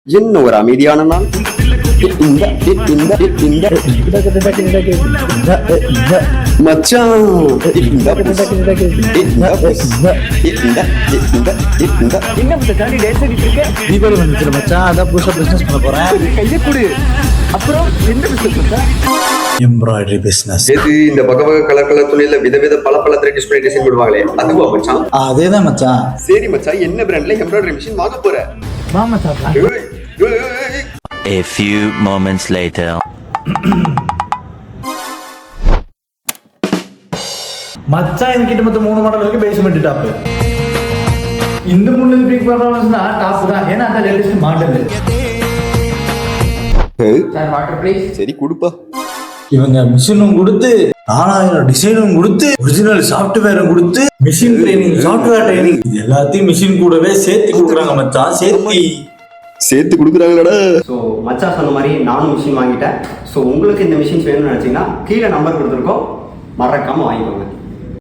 என்ன ஒரு அமைதியான நாள். மச்சான் தீபாவளி வந்துச்சு மச்சான், அதான் புதுசா பிசினஸ் பண்ண போறேன். கையை கொடு. அப்புறம் என்ன பிசினஸ்? Embroidery business. எது இந்த பக்க கலர் கலர் துணியில விதவித பல டிஸ்பிளே டிசைன் பண்ணுவாங்களே அதுவா மச்சான்? அதேதான் மச்சான். சரி மச்சான், என்ன பிராண்ட்ல எம்ப்ராய்டரி மிஷின் வாங்க போற? வா மச்சான். A few moments later. மச்சான் என்கிட்ட மொத்தம் 3 மாடல் இருக்கு. Basement top. இந்த 3 பிக் பர்ஃபார்மன்ஸ்னா டாப் தான். ஏன்னா அந்த latest model. Sir water please. சரி குடுப்பா. இவங்க மிஷினும் கொடுத்து 4000 டிசைனும் கொடுத்து ஒரிஜினல் சாஃப்ட்வேரும் கொடுத்து மிஷின் ட்ரைனிங் சாஃப்ட்வேர் ட்ரைனிங் எல்லாத்தையும் மிஷின் கூடவே சேர்த்து கொடுக்குறாங்க மச்சான். சேர்த்து கொடுக்குறாங்களடா. ஸோ மச்சான் சொன்ன மாதிரி நானும் மிஷின் வாங்கிட்டேன். ஸோ உங்களுக்கு இந்த மிஷின்ஸ் வேணும்னு நினச்சிங்கன்னா கீழே நம்பர் கொடுத்துருக்கோம், மறக்காமல் வாங்கிக்கோங்க.